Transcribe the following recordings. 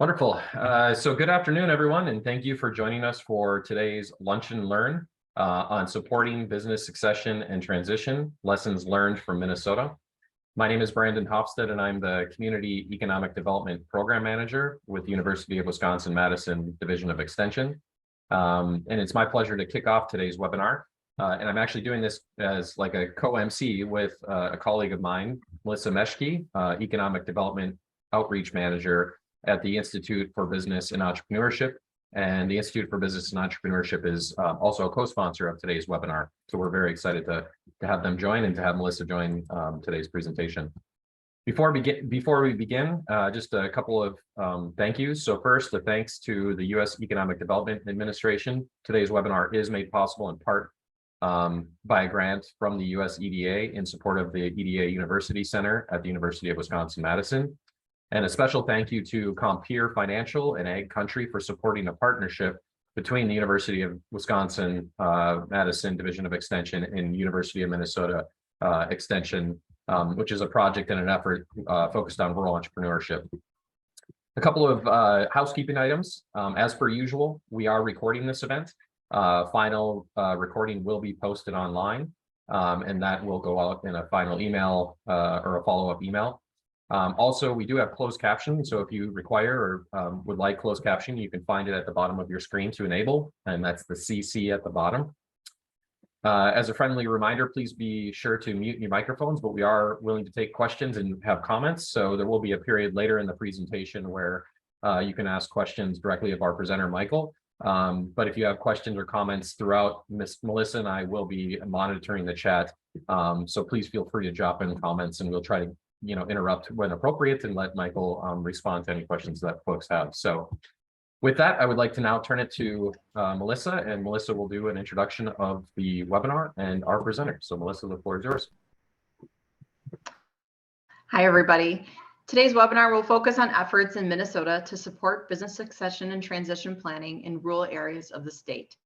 Wonderful. So good afternoon, everyone, and thank you for joining us for today's Lunch and Learn on supporting business succession and transition, lessons learned from Minnesota. My name is Brandon Hofstad, and I'm the Community Economic Development Program Manager with the University of Wisconsin-Madison Division of Extension. And it's my pleasure to kick off today's webinar. And I'm actually doing this as like a co-MC with a colleague of mine, Melissa Meschke, Economic Development Outreach Manager at the Institute for Business and Entrepreneurship. And the Institute for Business and Entrepreneurship is also a co-sponsor of today's webinar. So we're very excited to have them join and to have Melissa join today's presentation. Before we begin, just a couple of thank yous. So first, a thanks to the U.S. Economic Development Administration. Today's webinar is made possible in part by a grant from the U.S. EDA in support of the EDA University Center at the University of Wisconsin-Madison. And a special thank you to Compeer Financial and Ag Country for supporting a partnership between the University of Wisconsin-Madison Division of Extension and University of Minnesota Extension, which is a project and an effort focused on rural entrepreneurship. A couple of housekeeping items. As per usual, we are recording this event. Final recording will be posted online, and that will go out in a final email or a follow-up email. Also, we do have closed captioning, so if you require or would like closed captioning, you can find it at the bottom of your screen to enable, and that's the CC at the bottom. As a friendly reminder, please be sure to mute your microphones, but we are willing to take questions and have comments, so there will be a period later in the presentation where you can ask questions directly of our presenter, Michael. But if you have questions or comments throughout, Miss Melissa and I will be monitoring the chat, so please feel free to drop in comments and we'll try to interrupt when appropriate and let Michael respond to any questions that folks have. So with that, I would like to now turn it to Melissa, and Melissa will do an introduction of the webinar and our presenter. So Melissa, the floor is yours. Hi, everybody. Today's webinar will focus on efforts in Minnesota to support business succession and transition planning in rural areas of the state.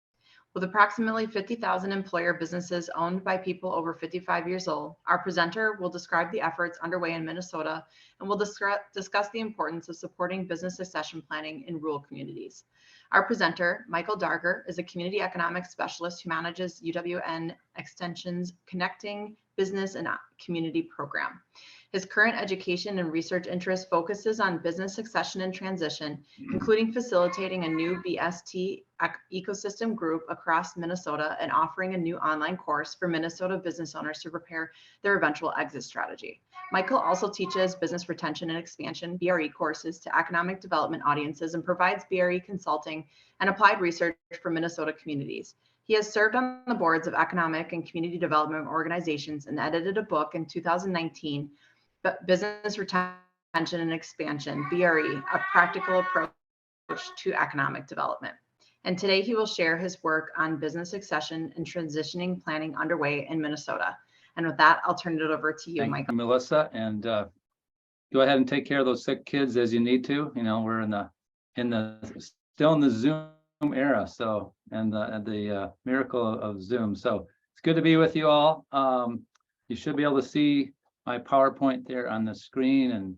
With approximately 50,000 employer businesses owned by people over 55 years old, our presenter will describe the efforts underway in Minnesota and will discuss the importance of supporting business succession planning in rural communities. Our presenter, Michael Darger, is a community economics specialist who manages UWN Extension's Connecting Business and Community program. His current education and research interest focuses on business succession and transition, including facilitating a new BST ecosystem group across Minnesota and offering a new online course for Minnesota business owners to prepare their eventual exit strategy. Michael also teaches business retention and expansion BRE courses to economic development audiences and provides BRE consulting and applied research for Minnesota communities. He has served on the boards of economic and community development organizations and edited a book in 2019, Business Retention and Expansion, BRE, a practical approach to economic development. And today he will share his work on business succession and transitioning planning underway in Minnesota. And with that, I'll turn it over to you, Michael. Thank you, Melissa, and go ahead and take care of those sick kids as you need to. We're still in the Zoom era, so and the miracle of Zoom. So it's good to be with you all. You should be able to see my PowerPoint there on the screen, and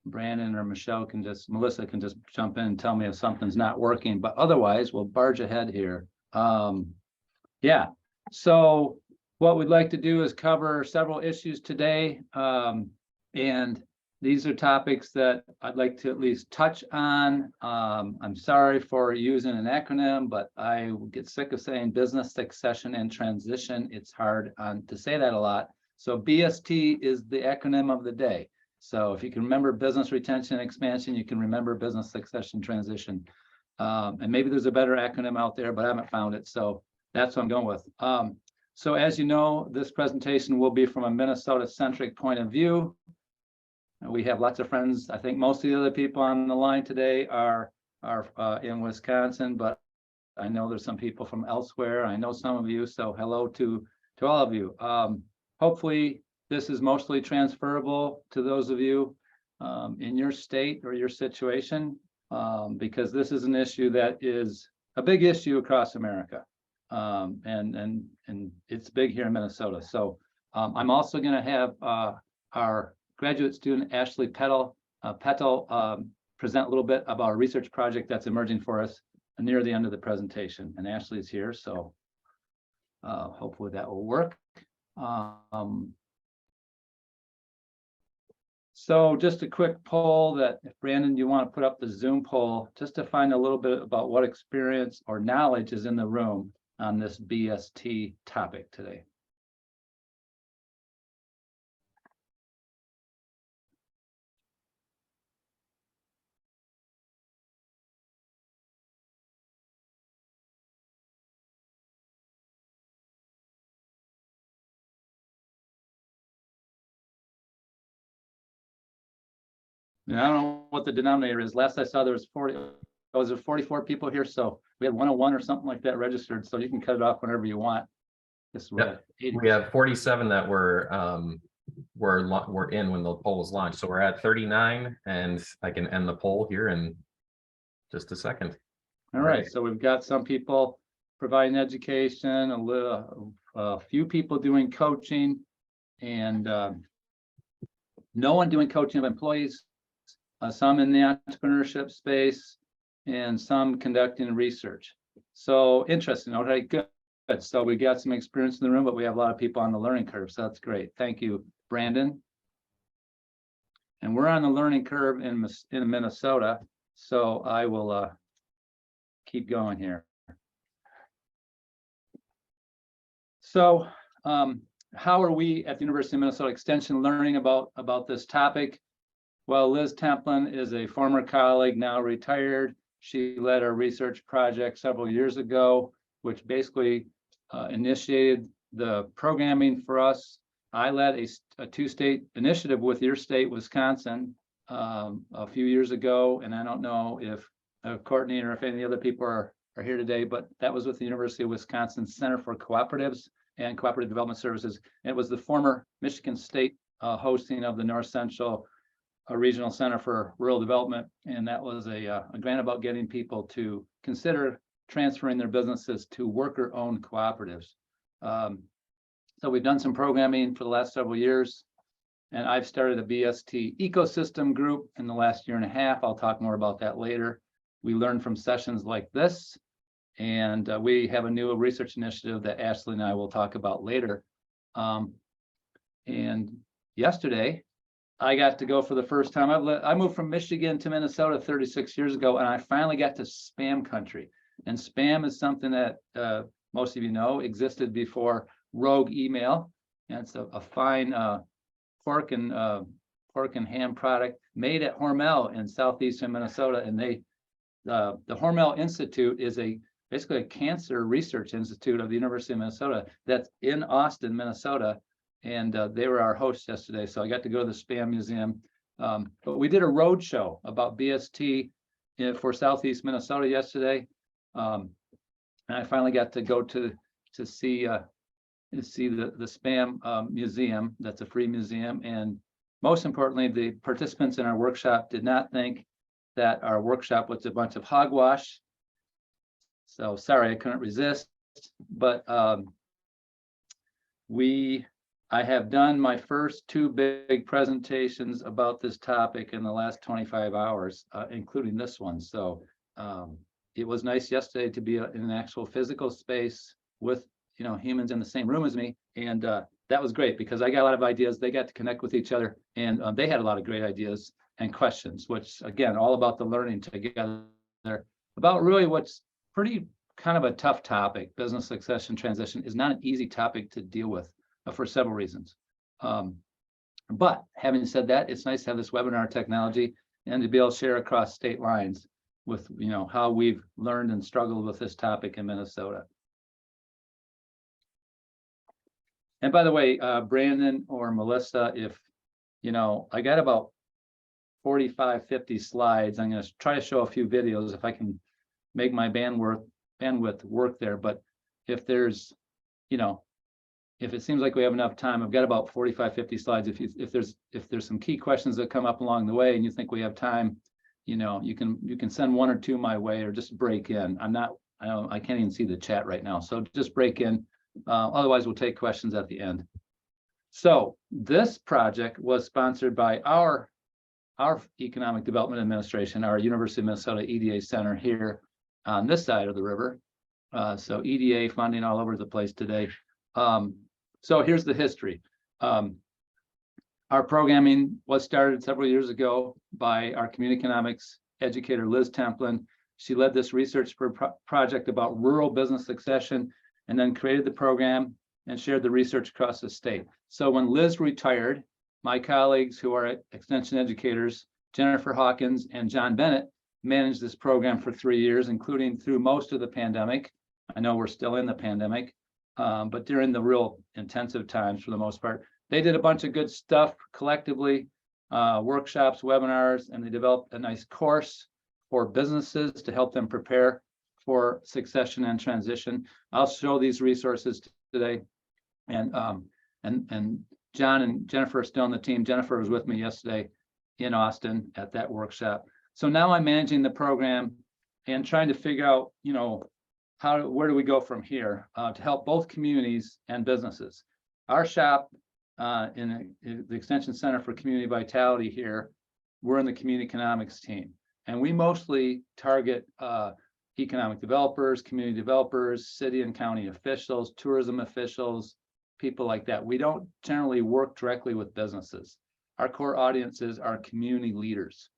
Brandon or Melissa can just jump in and tell me if something's not working, but otherwise we'll barge ahead here. Yeah, so what we'd like to do is cover several issues today, and these are topics that I'd like to at least touch on. I'm sorry for using an acronym, but I get sick of saying business succession and transition. It's hard to say that a lot. So BST is the acronym of the day. So if you can remember business retention and expansion, you can remember business succession transition. And maybe there's a better acronym out there, but I haven't found it. So that's what I'm going with. So as you know, this presentation will be from a Minnesota-centric point of view. We have lots of friends. I think most of the other people on the line today are in Wisconsin, but I know there's some people from elsewhere. I know some of you, so hello to all of you. Hopefully, this is mostly transferable to those of you in your state or your situation, because this is an issue that is a big issue across America, and it's big here in Minnesota. So I'm also going to have our graduate student Ashley Petal present a little bit about a research project that's emerging for us near the end of the presentation. And Ashley is here, so hopefully that will work. So just a quick poll that, if Brandon, you want to put up the Zoom poll, just to find a little bit about what experience or knowledge is in the room on this BST topic today. And I don't know what the denominator is. Last I saw, there was 40, was there 44 people here? So we had 101 or something like that registered. So you can cut it off whenever you want. Yep. We have 47 that were in when the poll was launched. So we're at 39, and I can end the poll here in just a second. All right. So we've got some people providing education, a few people doing coaching, and no one doing coaching of employees. Some in the entrepreneurship space, and some conducting research. So interesting. Okay, good. So we got some experience in the room, but we have a lot of people on the learning curve. So that's great. Thank you, Brandon. And we're on the learning curve in Minnesota. So I will keep going here. So how are we at the University of Minnesota Extension learning about this topic? Well, Liz Templin is a former colleague, now retired. She led a research project several years ago, which basically initiated the programming for us. I led a two-state initiative with your state, Wisconsin, a few years ago. And I don't know if Courtney or if any other people are here today, but that was with the University of Wisconsin Center for Cooperatives and Cooperative Development Services. And it was the former Michigan State hosting of the North Central Regional Center for Rural Development, and that was a grant about getting people to consider transferring their businesses to worker-owned cooperatives. So we've done some programming for the last several years, and I've started a BST ecosystem group in the last year and a half. I'll talk more about that later. We learn from sessions like this, and we have a new research initiative that Ashley and I will talk about later. And yesterday, I got to go for the first time. I moved from Michigan to Minnesota 36 years ago, and I finally got to spam country. And spam is something that most of you know existed before rogue email. And it's a fine pork and ham product made at Hormel in southeastern Minnesota. And the Hormel Institute is basically a cancer research institute of the University of Minnesota that's in Austin, Minnesota. And they were our hosts yesterday, so I got to go to the Spam Museum. But we did a road show about BST for Southeast Minnesota yesterday, and I finally got to go to see the Spam Museum. That's a free museum, and most importantly, the participants in our workshop did not think that our workshop was a bunch of hogwash. So sorry, I couldn't resist, but I have done my first two big presentations about this topic in the last 25 hours, including this one. So it was nice yesterday to be in an actual physical space with humans in the same room as me. And that was great because I got a lot of ideas. They got to connect with each other, and they had a lot of great ideas and questions, which again, all about the learning together about really what's pretty kind of a tough topic. Business succession transition is not an easy topic to deal with. For several reasons. But having said that, it's nice to have this webinar technology and to be able to share across state lines with how we've learned and struggled with this topic in Minnesota. And by the way, Brandon or Melissa, if I got about 45, 50 slides, I'm going to try to show a few videos if I can make my bandwidth work there. But if there's if it seems like we have enough time, I've got about 45, 50 slides. If there's some key questions that come up along the way and you think we have time, you can send one or two my way or just break in. I can't even see the chat right now. So just break in. Otherwise, we'll take questions at the end. So this project was sponsored by our our Economic Development Administration, our University of Minnesota EDA Center here on this side of the river. So EDA funding all over the place today. So here's the history. Our programming was started several years ago by our community economics educator, Liz Templin. She led this research project about rural business succession and then created the program and shared the research across the state. So when Liz retired, my colleagues who are extension educators, Jennifer Hawkins and John Bennett, managed this program for 3 years, including through most of the pandemic. I know we're still in the pandemic, but during the real intensive times for the most part, they did a bunch of good stuff collectively, workshops, webinars, and they developed a nice course for businesses to help them prepare for succession and transition. I'll show these resources today. And John and Jennifer are still on the team. Jennifer was with me yesterday in Austin at that workshop. So now I'm managing the program and trying to figure out, you know, where do we go from here to help both communities and businesses. Our shop in the Extension Center for Community Vitality here, we're in the community economics team, and we mostly target economic developers, community developers, city and county officials, tourism officials, people like that. We don't generally work directly with businesses. Our core audiences are community leaders.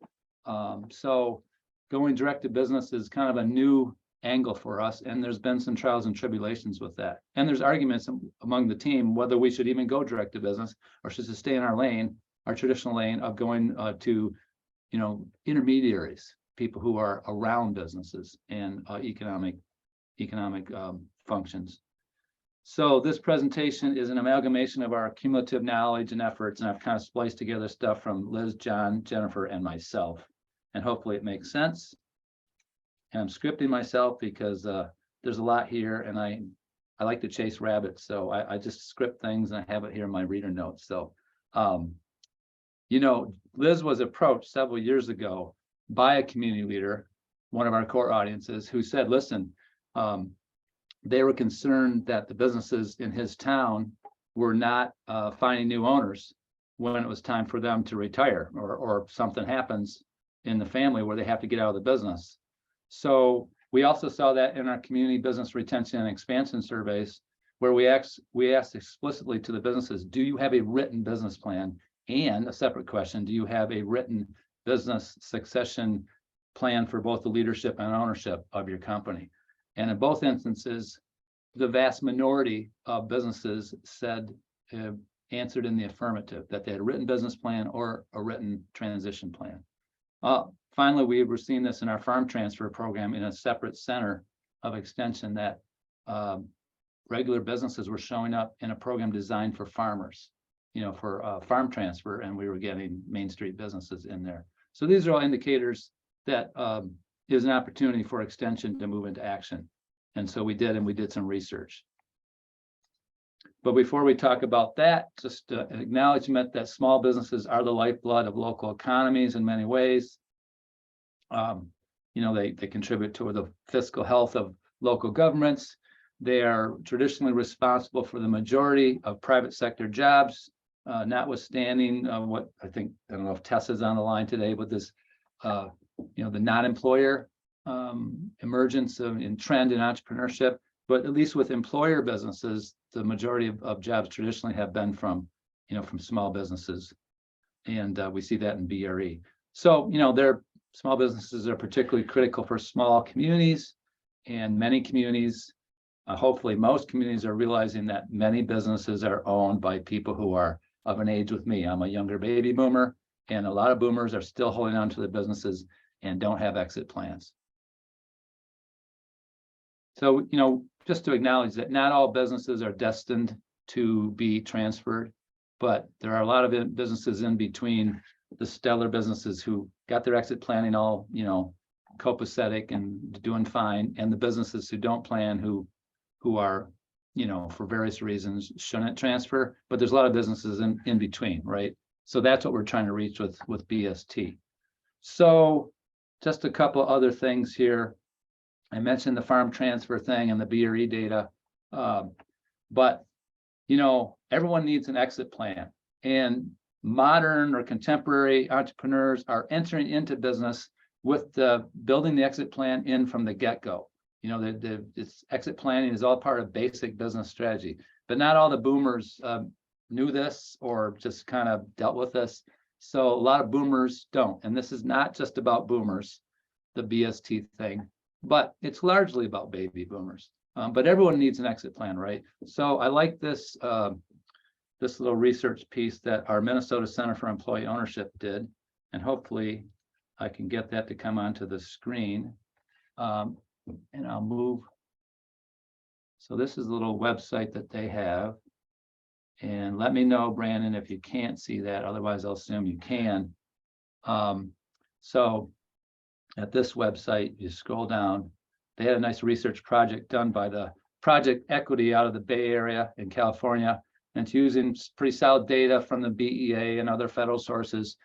So going direct to business is kind of a new angle for us, and there's been some trials and tribulations with that. And there's arguments among the team whether we should even go direct to business or should just stay in our lane, our traditional lane of going to, you know, intermediaries, people who are around businesses and economic functions. So this presentation is an amalgamation of our cumulative knowledge and efforts, and I've kind of spliced together stuff from Liz, John, Jennifer, and myself, and hopefully it makes sense. And I'm scripting myself because there's a lot here, and I like to chase rabbits, so I just script things and I have it here in my reader notes. So, you know, Liz was approached several years ago by a community leader, one of our core audiences, who said, listen, they were concerned that the businesses in his town were not finding new owners when it was time for them to retire, or something happens in the family where they have to get out of the business. So we also saw that in our community business retention and expansion surveys, where we asked explicitly to the businesses, do you have a written business plan? And a separate question, do you have a written business succession plan for both the leadership and ownership of your company? And in both instances, the vast minority of businesses said, answered in the affirmative, that they had a written business plan or a written transition plan. Finally, we were seeing this in our farm transfer program in a separate center of extension, that regular businesses were showing up in a program designed for farmers, you know, for farm transfer, and we were getting Main Street businesses in there. So these are all indicators that is an opportunity for extension to move into action. And so we did, and we did some research. But before we talk about that, just an acknowledgement that small businesses are the lifeblood of local economies in many ways. You know, they contribute to the fiscal health of local governments. They are traditionally responsible for the majority of private sector jobs, notwithstanding what I don't know if Tessa's on the line today, but this, you know, the non-employer emergence in trend in entrepreneurship. But at least with employer businesses, the majority of jobs traditionally have been from, you know, from small businesses. And we see that in BRE. So, you know, small businesses are particularly critical for small communities, and many communities, hopefully most communities, are realizing that many businesses are owned by people who are of an age with me. I'm a younger baby boomer, and a lot of boomers are still holding on to their businesses and don't have exit plans. So, you know, just to acknowledge that not all businesses are destined to be transferred, but there are a lot of businesses in between, the stellar businesses who got their exit planning all, you know, copacetic and doing fine, and the businesses who don't plan, who are, you know, for various reasons shouldn't transfer. But there's a lot of businesses in between, right? So that's what we're trying to reach with BST. So just a couple other things here. I mentioned the farm transfer thing and the BRE data, but, you know, everyone needs an exit plan. And modern or contemporary entrepreneurs are entering into business with building the exit plan in from the get-go. You know, this exit planning is all part of basic business strategy, but not all the boomers knew this or just kind of dealt with this. So a lot of boomers don't. And this is not just about boomers, the BST thing, but it's largely about baby boomers. But everyone needs an exit plan, right? So I like this this little research piece that our Minnesota Center for Employee Ownership did, and hopefully I can get that to come onto the screen. And I'll move. So this is a little website that they have. And let me know, Brandon, if you can't see that. Otherwise, I'll assume you can. So at this website, you scroll down. They had a nice research project done by the Project Equity out of the Bay Area in California. And it's using pretty solid data from the BEA and other federal sources.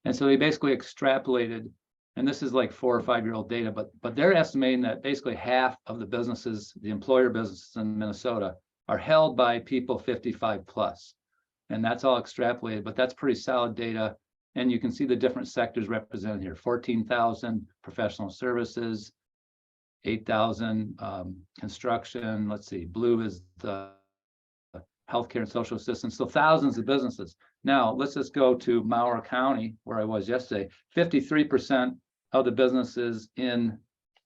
And so they basically extrapolated, and this is like 4 or 5 year old data, but they're estimating that basically half of the businesses, the employer businesses in Minnesota, are held by people 55 plus. And that's all extrapolated, but that's pretty solid data. And you can see the different sectors represented here: 14,000 professional services, 8,000 construction. Let's see, blue is the healthcare and social assistance. So thousands of businesses. Now let's just go to Mower County, where I was yesterday. 53% of the businesses in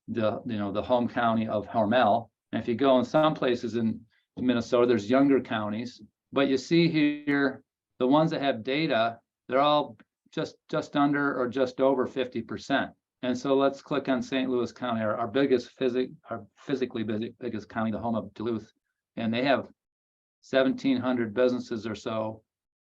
the home county of Hormel. And if you go in some places in Minnesota, there's younger counties, but you see here the ones that have data, they're all just under or just over 50%. And so let's click on St. Louis County, our physically biggest county, the home of Duluth, and they have 1,700 businesses or so,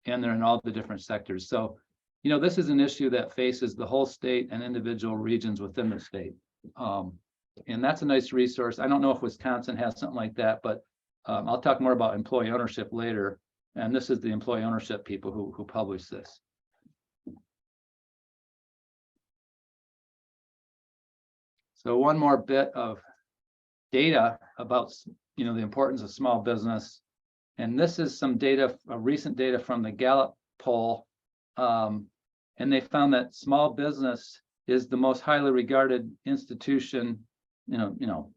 and they're in all the different sectors. So, you know, this is an issue that faces the whole state and individual regions within the state. And that's a nice resource. I don't know if Wisconsin has something like that, but I'll talk more about employee ownership later. And this is the employee ownership people who publish this. So one more bit of data about, you know, the importance of small business. And this is some data, recent data from the Gallup poll. And they found that small business is the most highly regarded institution, you know,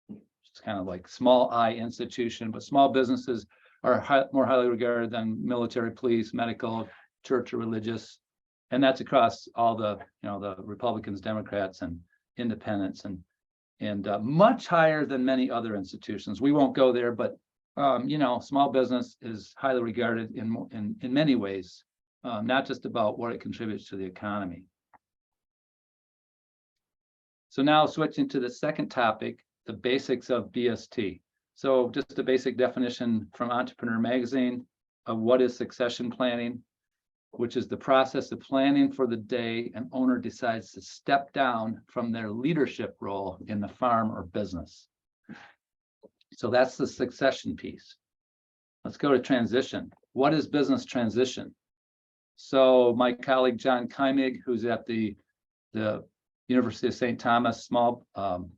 it's kind of like small I institution, but small businesses are more highly regarded than military, police, medical, church, or religious. And that's across all the, you know, the Republicans, Democrats, and independents, and much higher than many other institutions. We won't go there, but you know, small business is highly regarded in many ways, not just about what it contributes to the economy. So now switching to the second topic, the basics of BST. So just a basic definition from Entrepreneur Magazine of what is succession planning, which is the process of planning for the day an owner decides to step down from their leadership role in the farm or business. So that's the succession piece. Let's go to transition. What is business transition? So my colleague, John Keimig, who's at the University of St. Thomas Small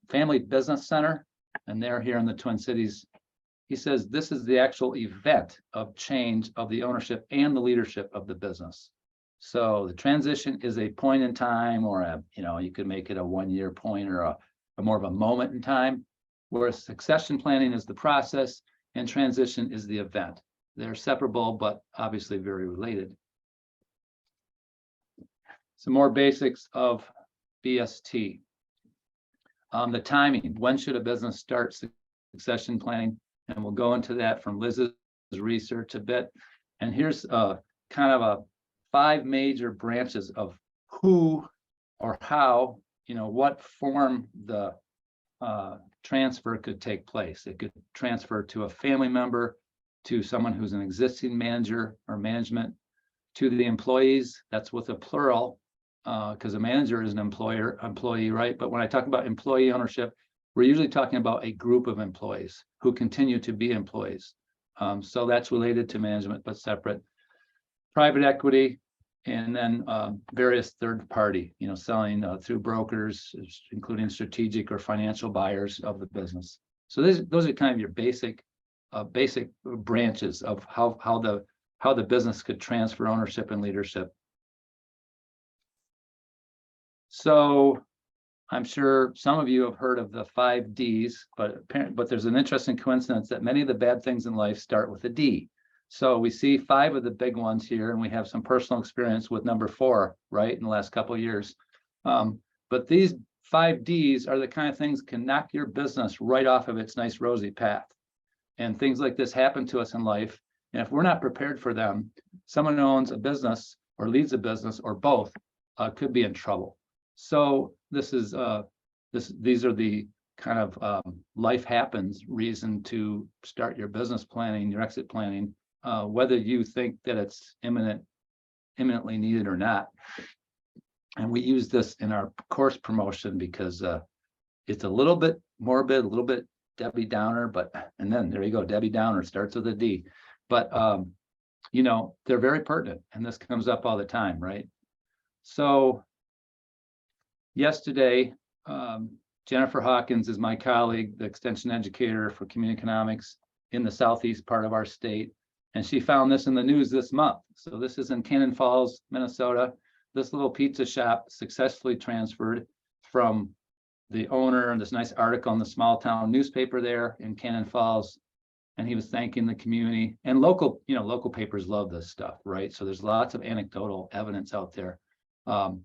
Family Business Center, and they're here in the Twin Cities, he says this is the actual event of change of the ownership and the leadership of the business. So the transition is a point in time, or a, you know, you could make it a 1 year point, or a more of a moment in time, whereas succession planning is the process and transition is the event. They're separable, but obviously very related. Some more basics of BST. The timing, when should a business start succession planning? And we'll go into that from Liz's research a bit. And here's kind of a 5 major branches of who or how, you know, what form the transfer could take place. It could transfer to a family member, to someone who's an existing manager or management, to the employees. That's with a plural, because a manager is an employee, right? But when I talk about employee ownership, we're usually talking about a group of employees who continue to be employees. So that's related to management, but separate. Private equity, and then various third party, you know, selling through brokers, including strategic or financial buyers of the business. So those are kind of your basic branches of how the how the business could transfer ownership and leadership. So I'm sure some of you have heard of the 5 Ds, but there's an interesting coincidence that many of the bad things in life start with a D. So we see 5 of the big ones here, and we have some personal experience with number 4, right, in the last couple of years. But these 5 Ds are the kind of things that can knock your business right off of its nice rosy path. And things like this happen to us in life. And if we're not prepared for them, someone who owns a business or leads a business or both could be in trouble. So this is these are the kind of life happens reason to start your business planning, your exit planning, whether you think that it's imminently needed or not. And we use this in our course promotion because it's a little bit morbid, a little bit Debbie Downer, and then there you go, Debbie Downer starts with a D. But you know, they're very pertinent, and this comes up all the time, right? So yesterday, Jennifer Hawkins is my colleague, the extension educator for community economics in the southeast part of our state. And she found this in the news this month. So this is in Cannon Falls, Minnesota. This little pizza shop successfully transferred from the owner, and this nice article in the small town newspaper there in Cannon Falls. And he was thanking the community, and local papers love this stuff, right? So there's lots of anecdotal evidence out there. But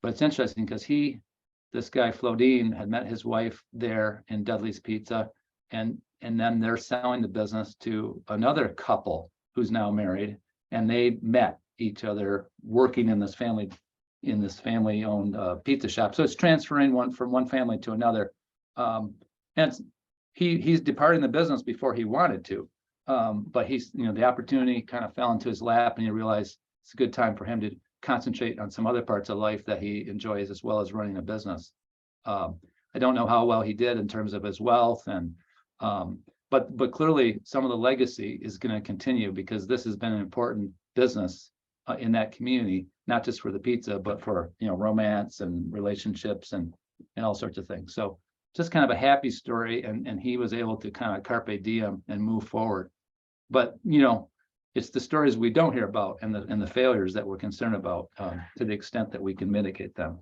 it's interesting because this guy Flodine had met his wife there in Dudley's Pizza, and then they're selling the business to another couple who's now married, and they met each other working in this family-owned pizza shop. So it's transferring from one family to another, and he's departing the business before he wanted to, but the opportunity kind of fell into his lap, and he realized it's a good time for him to concentrate on some other parts of life that he enjoys as well as running a business. I don't know how well he did in terms of his wealth, and but clearly some of the legacy is going to continue because this has been an important business in that community, not just for the pizza, but for romance and relationships and all sorts of things. So just kind of a happy story, and he was able to kind of carpe diem and move forward. But it's the stories we don't hear about and the failures that we're concerned about, to the extent that we can mitigate them.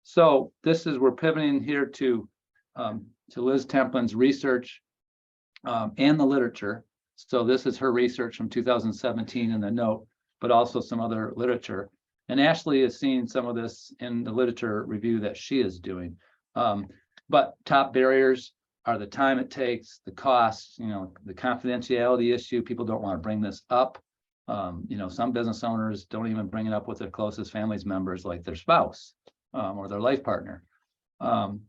So we're pivoting here to Liz Templin's research and the literature. So this is her research from 2017 in the note, but also some other literature. And Ashley has seen some of this in the literature review that she is doing. But top barriers are the time it takes, the costs, the confidentiality issue. People don't want to bring this up. Some business owners don't even bring it up with their closest family members, like their spouse or their life partner. And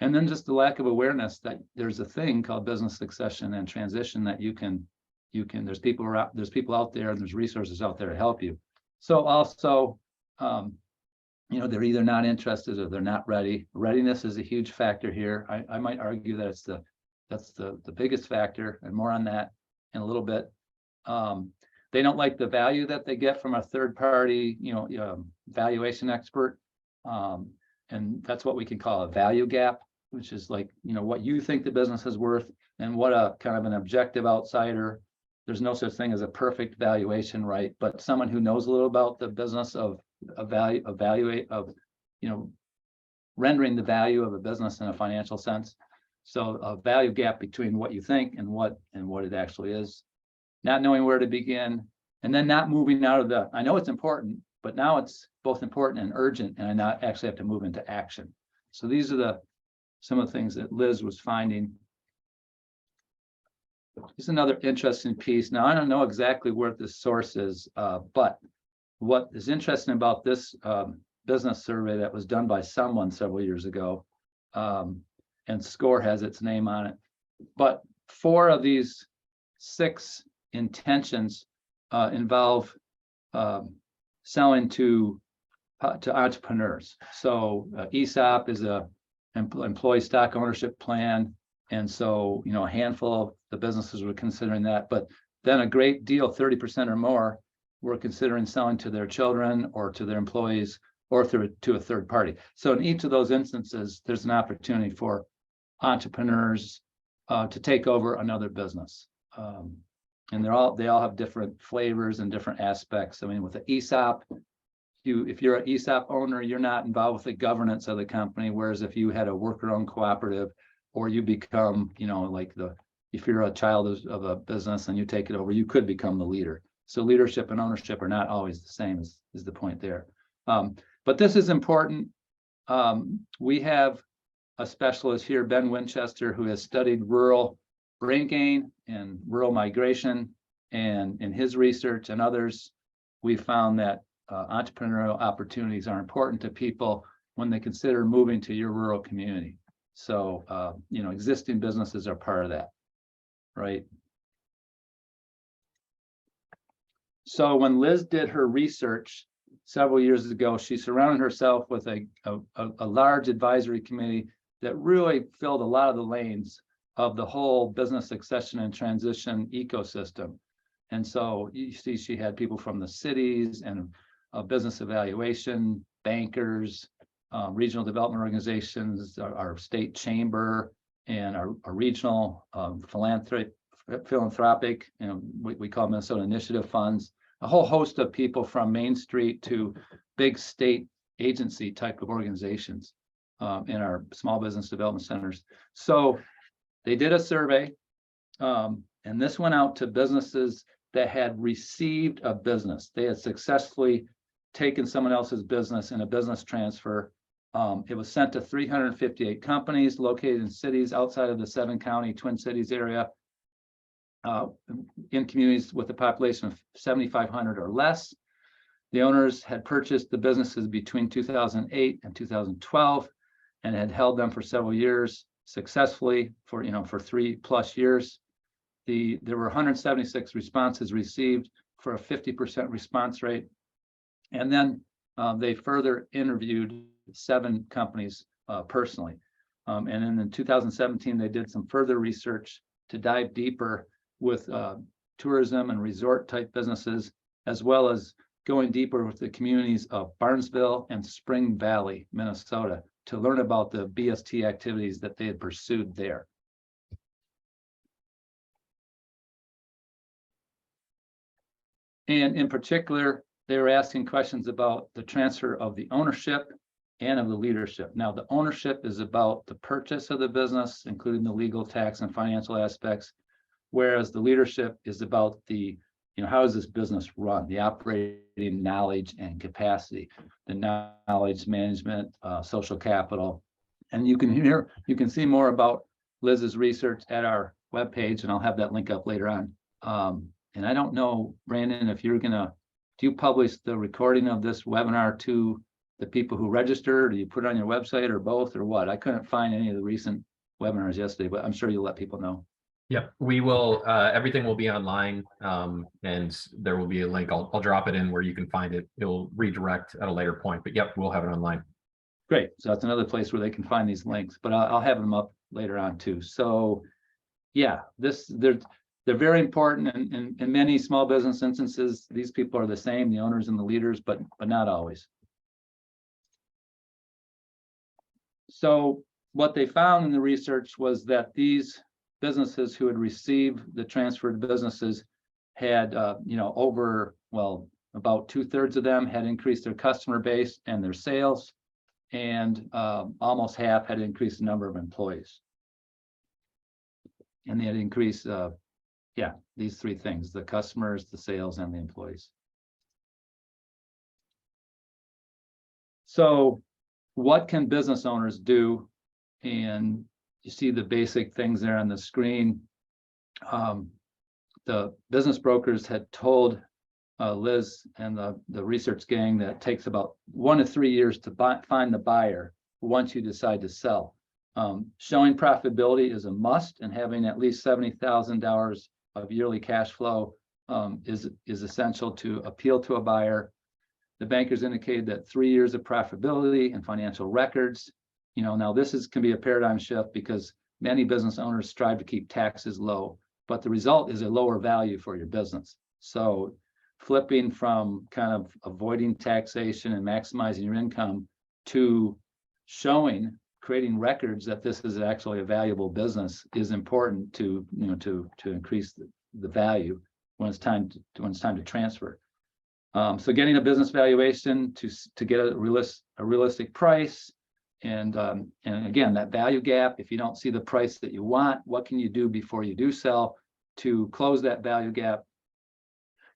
then just the lack of awareness that there's a thing called business succession and transition that there's people out there, and there's resources out there to help you. So also, they're either not interested or they're not ready. Readiness is a huge factor here. I might argue that that's the biggest factor, and more on that in a little bit. They don't like the value that they get from a third party, valuation expert. And that's what we can call a value gap, which is like, what you think the business is worth and what a kind of an objective outsider. There's no such thing as a perfect valuation, right? But someone who knows a little about the business of rendering the value of a business in a financial sense. So a value gap between what you think and what it actually is. Not knowing where to begin, and then not moving out of I know it's important, but now it's both important and urgent, and I not actually have to move into action. So these are some of the things that Liz was finding. Here's another interesting piece. Now, I don't know exactly where this source is, but what is interesting about this business survey that was done by someone several years ago, and SCORE has its name on it, but 4 of these 6 intentions involve selling to entrepreneurs. So ESOP is a employee stock ownership plan. And so, a handful of the businesses were considering that, but then a great deal, 30% or more, were considering selling to their children or to their employees or to a third party. So in each of those instances, there's an opportunity for entrepreneurs to take over another business. And they all have different flavors and different aspects. I mean, with the ESOP, if you're an ESOP owner, you're not involved with the governance of the company. Whereas if you had a worker-owned cooperative, or you become, if you're a child of a business and you take it over, you could become the leader. So leadership and ownership are not always the same, is the point there. But this is important. We have a specialist here, Ben Winchester, who has studied rural brain gain and rural migration. And in his research and others, we found that entrepreneurial opportunities are important to people when they consider moving to your rural community. So, existing businesses are part of that, right? So when Liz did her research several years ago, she surrounded herself with a large advisory committee that really filled a lot of the lanes of the whole business succession and transition ecosystem. And so you see, she had people from the cities and business evaluation, bankers, regional development organizations, our state chamber, and our regional philanthropic, we call Minnesota Initiative funds, a whole host of people from Main Street to big state agency type of organizations in our small business development centers. So they did a survey, and this went out to businesses that had received a business. They had successfully taken someone else's business in a business transfer. It was sent to 358 companies located in cities outside of the 7-county Twin Cities area, in communities with a population of 7,500 or less. The owners had purchased the businesses between 2008 and 2012 and had held them for several years successfully for 3+ years. There were 176 responses received for a 50% response rate. And then they further interviewed 7 companies personally. And then in 2017, they did some further research to dive deeper with tourism and resort type businesses, as well as going deeper with the communities of Barnesville and Spring Valley, Minnesota, to learn about the BST activities that they had pursued there. And in particular, they were asking questions about the transfer of the ownership and of the leadership. Now, the ownership is about the purchase of the business, including the legal, tax, and financial aspects, whereas the leadership is about the, how is this business run, the operating knowledge and capacity, the knowledge management, social capital. And you can see more about Liz's research at our webpage, and I'll have that link up later on. And I don't know, Brandon, if you're do you publish the recording of this webinar to the people who register, or do you put it on your website, or both, or what? I couldn't find any of the recent webinars yesterday, but I'm sure you'll let people know. Yep, we will. Everything will be online, and there will be a link. I'll drop it in where you can find it. It'll redirect at a later point, but yep, we'll have it online. Great. So that's another place where they can find these links, but I'll have them up later on too. So yeah, they're very important, and in many small business instances, these people are the same, the owners and the leaders, but not always. So what they found in the research was that these businesses who had received the transferred businesses had, about 2/3 of them had increased their customer base and their sales, and almost half had increased the number of employees. And they had increased, these 3 things: the customers, the sales, and the employees. So what can business owners do? And you see the basic things there on the screen. The business brokers had told Liz and the research gang that it takes about 1 to 3 years to find the buyer once you decide to sell. Showing profitability is a must, and having at least $70,000 of yearly cash flow is essential to appeal to a buyer. The bankers indicated that 3 years of profitability and financial records. Now this can be a paradigm shift, because many business owners strive to keep taxes low, but the result is a lower value for your business. So flipping from kind of avoiding taxation and maximizing your income to creating records that this is actually a valuable business is important to increase the value when it's time to transfer. So getting a business valuation to get a realistic price, and again, that value gap. If you don't see the price that you want, what can you do before you do sell to close that value gap?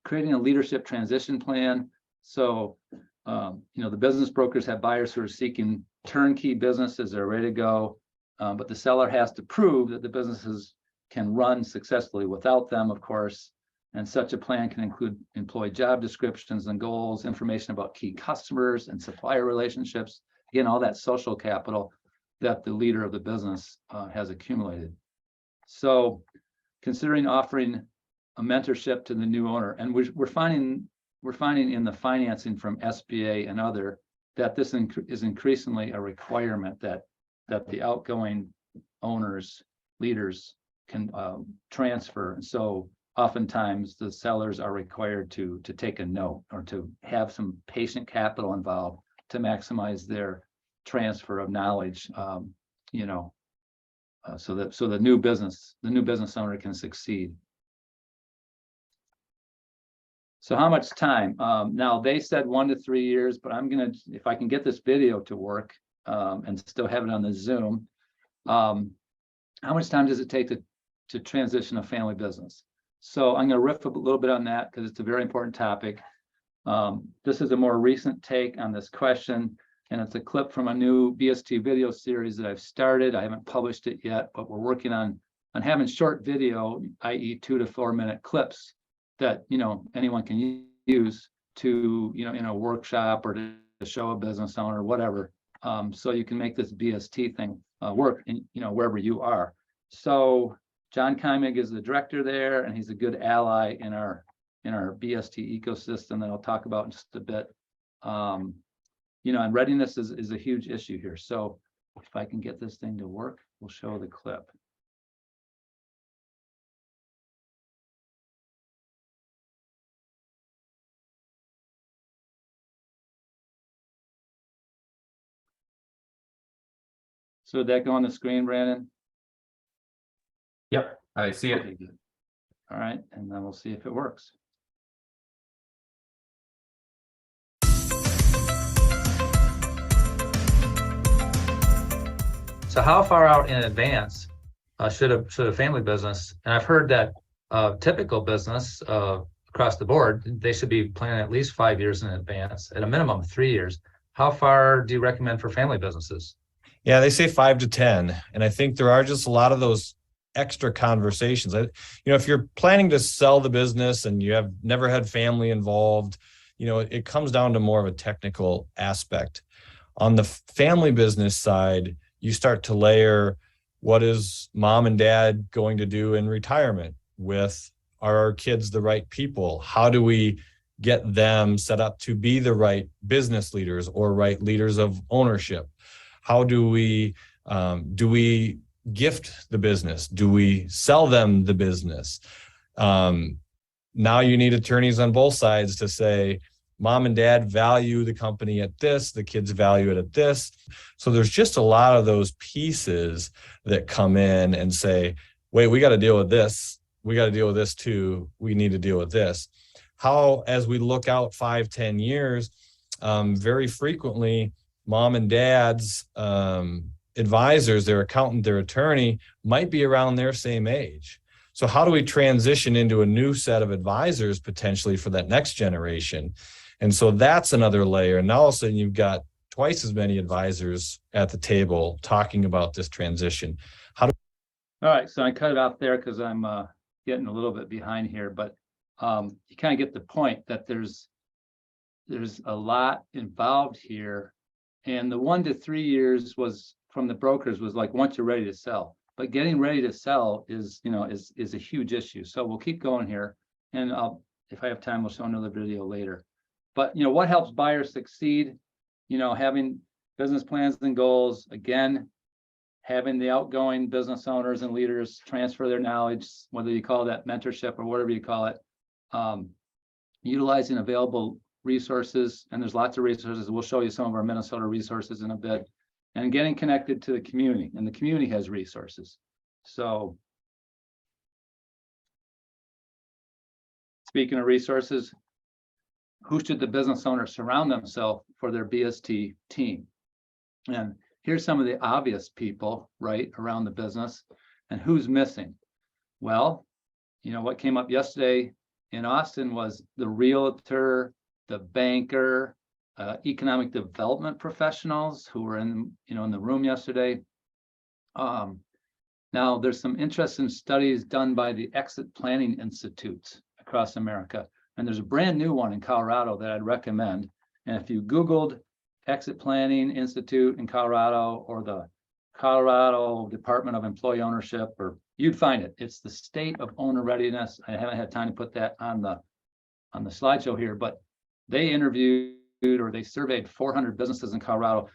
Creating a leadership transition plan. So the business brokers have buyers who are seeking turnkey businesses that are ready to go, but the seller has to prove that the businesses can run successfully without them, of course. And such a plan can include employee job descriptions and goals, information about key customers and supplier relationships. Again, all that social capital that the leader of the business has accumulated. So considering offering a mentorship to the new owner, and we're finding in the financing from SBA and other that this is increasingly a requirement that the outgoing owners, leaders can transfer. And so oftentimes the sellers are required to take a note or to have some patient capital involved to maximize their transfer of knowledge, so the new business owner can succeed. So how much time? Now they said 1 to 3 years, but I'm gonna, if I can get this video to work and still have it on the Zoom, how much time does it take to transition a family business? So I'm gonna riff a little bit on that because it's a very important topic. This is a more recent take on this question, and it's a clip from a new BST video series that I've started. I haven't published it yet, but we're working on having short video, i.e. 2 to 4 minute clips that anyone can use to in a workshop or to show a business owner, whatever. So you can make this BST thing work in wherever you are. So John Keimig is the director there, and he's a good ally in our BST ecosystem that I'll talk about in just a bit. And readiness is a huge issue here. So if I can get this thing to work, we'll show the clip. So did that go on the screen, Brandon? Yep, I see it. Okay, good. All right, and then we'll see if it works. So how far out in advance should a family business, and I've heard that typical business across the board, they should be planning at least 5 years in advance, at a minimum 3 years. How far do you recommend for family businesses? Yeah, they say 5 to 10. And I think there are just a lot of those extra conversations. If you're planning to sell the business and you have never had family involved, it comes down to more of a technical aspect. On the family business side, you start to layer, what is mom and dad going to do in retirement? Are our kids the right people? How do we get them set up to be the right business leaders or right leaders of ownership? How do we gift the business? Do we sell them the business? Now you need attorneys on both sides to say, mom and dad value the company at this, the kids value it at this. So there's just a lot of those pieces that come in and say, wait, we got to deal with this. We got to deal with this too. We need to deal with this. How, as we look out 5, 10 years, very frequently, mom and dad's advisors, their accountant, their attorney, might be around their same age. So how do we transition into a new set of advisors potentially for that next generation? And so that's another layer. And now all of a sudden you've got twice as many advisors at the table talking about this transition. All right, so I cut it out there because I'm getting a little bit behind here, but you kind of get the point that there's a lot involved here. And the 1 to 3 years was from the brokers was like once you're ready to sell, but getting ready to sell is a huge issue. So we'll keep going here, and if I have time, we'll show another video later. But what helps buyers succeed? Having business plans and goals. Again, having the outgoing business owners and leaders transfer their knowledge, whether you call that mentorship or whatever you call it. Utilizing available resources, and there's lots of resources. We'll show you some of our Minnesota resources in a bit, and getting connected to the community, and the community has resources. So speaking of resources, who should the business owner surround themselves for their BST team? And here's some of the obvious people, right, around the business, and who's missing. Well, you know, what came up yesterday in Austin was the realtor, the banker, economic development professionals who were in the room yesterday. Now there's some interesting studies done by the Exit Planning Institutes across America, and there's a brand new one in Colorado that I'd recommend. And if you Googled Exit Planning Institute in Colorado or the Colorado Department of Employee Ownership, or you'd find it. It's the State of Owner Readiness. I haven't had time to put that on the slideshow here, but they interviewed or they surveyed 400 businesses in Colorado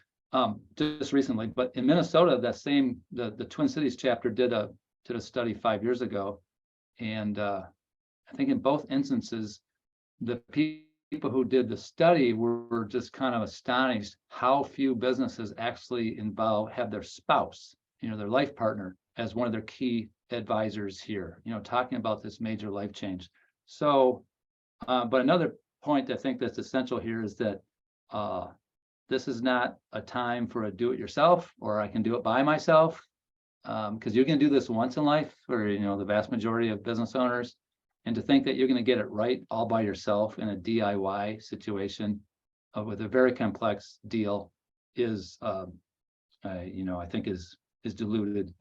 just recently. But in Minnesota, that same the Twin Cities chapter did a study 5 years ago, and I think in both instances, the people who did the study were just kind of astonished how few businesses actually have their spouse, their life partner, as one of their key advisors here, talking about this major life change. So, but another point I think that's essential here is that this is not a time for a do-it-yourself, or I can do it by myself, because you're going to do this once in life for the vast majority of business owners. And to think that you're going to get it right all by yourself in a DIY situation with a very complex deal is, I think is diluted.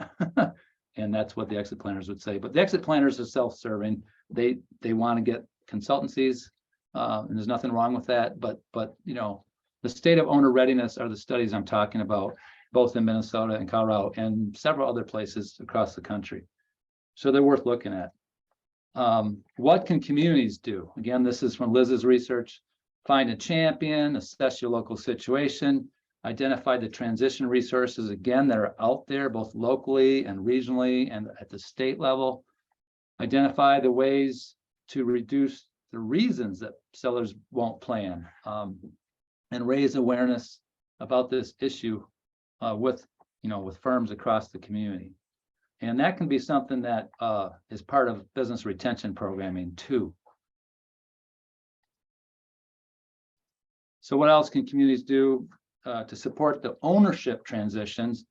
And that's what the exit planners would say. But the exit planners are self-serving. They want to get consultancies, and there's nothing wrong with that. But the state of owner readiness are the studies I'm talking about, both in Minnesota and Colorado and several other places across the country. So they're worth looking at. What can communities do? Again, this is from Liz's research. Find a champion, assess your local situation, identify the transition resources, again, that are out there, both locally and regionally and at the state level. Identify the ways to reduce the reasons that sellers won't plan, and raise awareness about this issue with firms across the community. And that can be something that is part of business retention programming too. So what else can communities do to support the ownership transitions?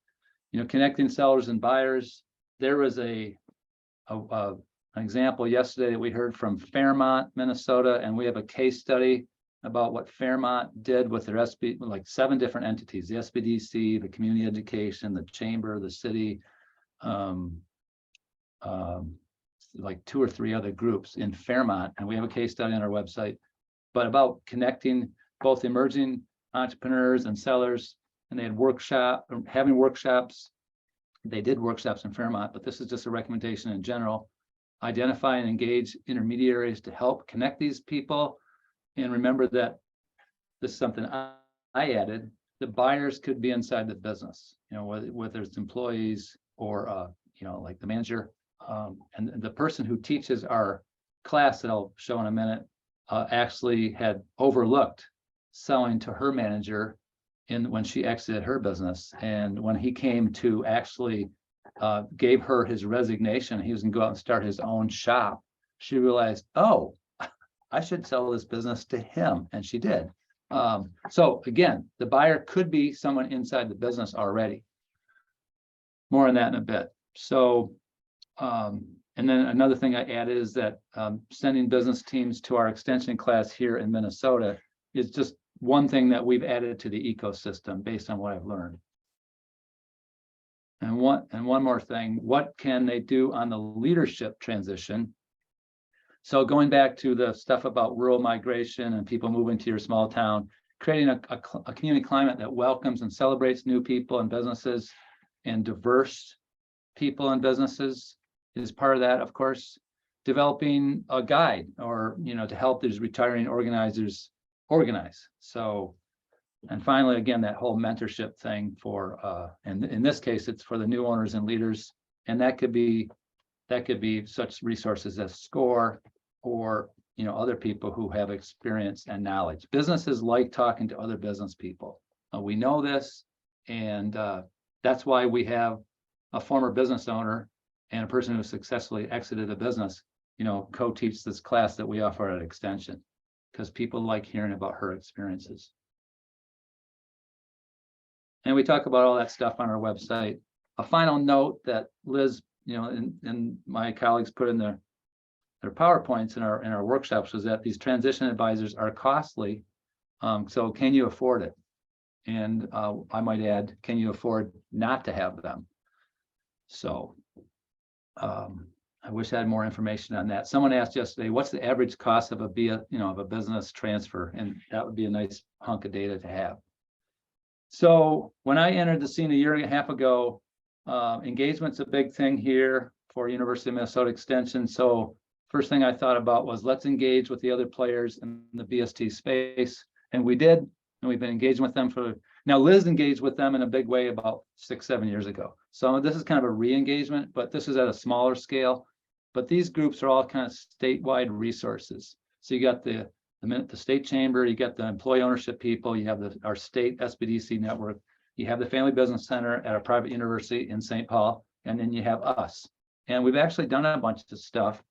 Connecting sellers and buyers. There was an example yesterday that we heard from Fairmont, Minnesota, and we have a case study about what Fairmont did with their like 7 different entities: the SBDC, the community education, the chamber, the city, like 2 or 3 other groups in Fairmont, and we have a case study on our website, but about connecting both emerging entrepreneurs and sellers. And they had having workshops. They did workshops in Fairmont, but this is just a recommendation in general. Identify and engage intermediaries to help connect these people. And remember that this is something I added. The buyers could be inside the business, whether it's employees or like the manager, and the person who teaches our class that I'll show in a minute actually had overlooked selling to her manager when she exited her business. And when he came to actually gave her his resignation, he was going to go out and start his own shop, she realized, oh, I should sell this business to him, and she did. So again, the buyer could be someone inside the business already. More on that in a bit. So, and then another thing I added is that sending business teams to our extension class here in Minnesota is just one thing that we've added to the ecosystem based on what I've learned. And one more thing, what can they do on the leadership transition? So going back to the stuff about rural migration and people moving to your small town, creating a community climate that welcomes and celebrates new people and businesses and diverse people and businesses is part of that, of course. Developing a guide or, to help these retiring organizers organize. So, and finally, again, that whole mentorship thing for, and in this case, it's for the new owners and leaders. And that could be such resources as SCORE or, other people who have experience and knowledge. Businesses like talking to other business people. We know this, and that's why we have a former business owner and a person who successfully exited a business co-teach this class that we offer at Extension, because people like hearing about her experiences. And we talk about all that stuff on our website. A final note that Liz, and my colleagues put in their PowerPoints in our workshops was that these transition advisors are costly. So can you afford it? And I might add, can you afford not to have them? So I wish I had more information on that. Someone asked yesterday, what's the average cost of a business transfer? And that would be a nice hunk of data to have. So when I entered the scene a year and a half ago, engagement's a big thing here for University of Minnesota Extension. So first thing I thought about was let's engage with the other players in the BST space. And we did, and we've been engaging with them now Liz engaged with them in a big way about 6-7 years ago. So this is kind of a re-engagement, but this is at a smaller scale. But these groups are all kind of statewide resources. So you got the state chamber, you got the employee ownership people, you have our state SBDC network, you have the Family Business Center at a private university in St. Paul, and then you have us. And we've actually done a bunch of stuff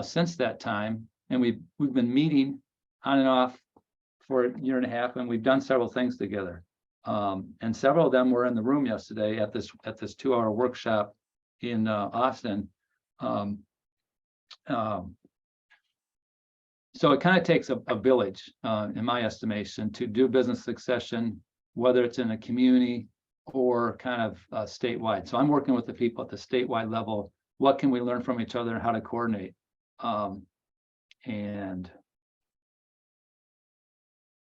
since that time, and we've been meeting on and off for a year and a half, and we've done several things together. And several of them were in the room yesterday at this 2-hour workshop in Austin. So it kind of takes a village, in my estimation, to do business succession, whether it's in a community or kind of statewide. So I'm working with the people at the statewide level. What can we learn from each other and how to coordinate? And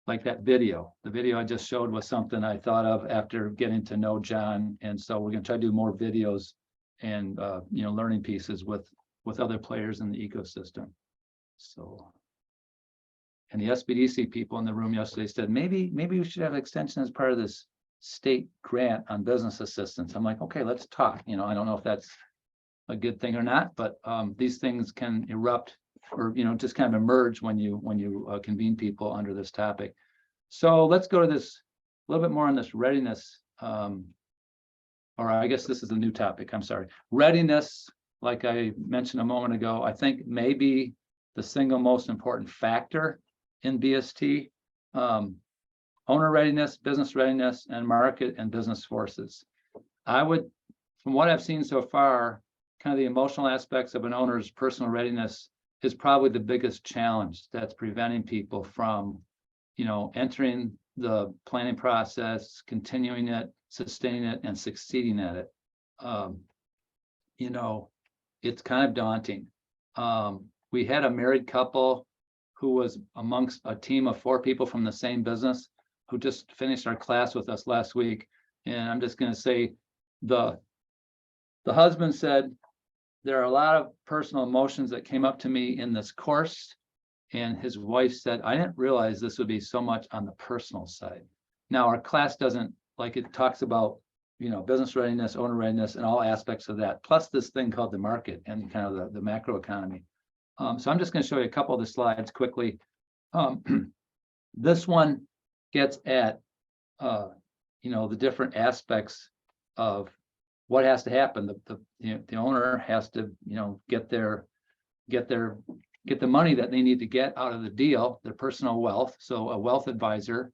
like that video, the video I just showed was something I thought of after getting to know John. And so we're going to try to do more videos and, learning pieces with other players in the ecosystem. So, and the SBDC people in the room yesterday said, maybe we should have Extension as part of this state grant on business assistance. I'm like, okay, let's talk. I don't know if that's a good thing or not, but these things can erupt or, just kind of emerge when you convene people under this topic. So let's go to this a little bit more on this readiness. Or I guess this is a new topic. I'm sorry. Readiness, like I mentioned a moment ago, I think maybe the single most important factor in BST. Owner readiness, business readiness, and market and business forces. I would, from what I've seen so far, kind of the emotional aspects of an owner's personal readiness is probably the biggest challenge that's preventing people from, entering the planning process, continuing it, sustaining it, and succeeding at it. It's kind of daunting. We had a married couple who was amongst a team of 4 people from the same business who just finished our class with us last week. And I'm just going to say the husband said, there are a lot of personal emotions that came up to me in this course. And his wife said, I didn't realize this would be so much on the personal side. Now, our class doesn't, like, it talks about, business readiness, owner readiness, and all aspects of that, plus this thing called the market and kind of the macro economy. So I'm just going to show you a couple of the slides quickly. This one gets at, the different aspects of what has to happen. The owner has to, get the money that they need to get out of the deal, their personal wealth. So a wealth advisor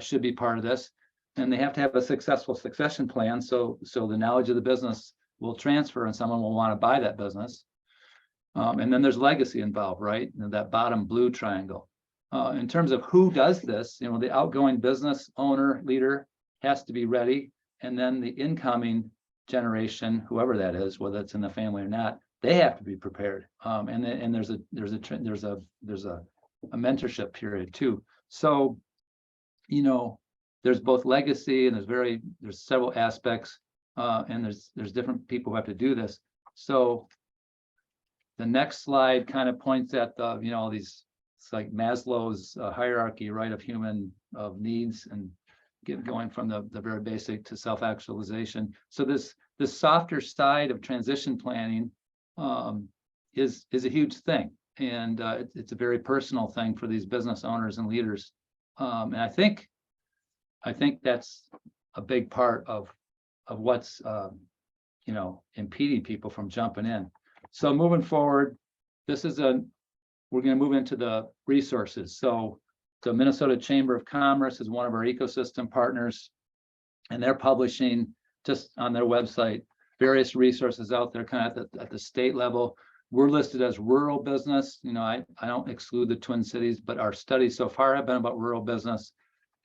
should be part of this, and they have to have a successful succession plan. So the knowledge of the business will transfer, and someone will want to buy that business. And then there's legacy involved, right? That bottom blue triangle. In terms of who does this, the outgoing business owner leader has to be ready, and then the incoming generation, whoever that is, whether it's in the family or not, they have to be prepared. And there's a mentorship period too. So, there's both legacy and there's several aspects, and there's different people who have to do this. So the next slide kind of points at all these, it's like Maslow's hierarchy, right, of needs, and going from the very basic to self-actualization. So this softer side of transition planning is a huge thing, and it's a very personal thing for these business owners and leaders. And I think that's a big part of what's impeding people from jumping in. So moving forward, we're going to move into the resources. So the Minnesota Chamber of Commerce is one of our ecosystem partners, and they're publishing just on their website various resources out there kind of at the state level. We're listed as rural business. You know, I don't exclude the Twin Cities, but our studies so far have been about rural business.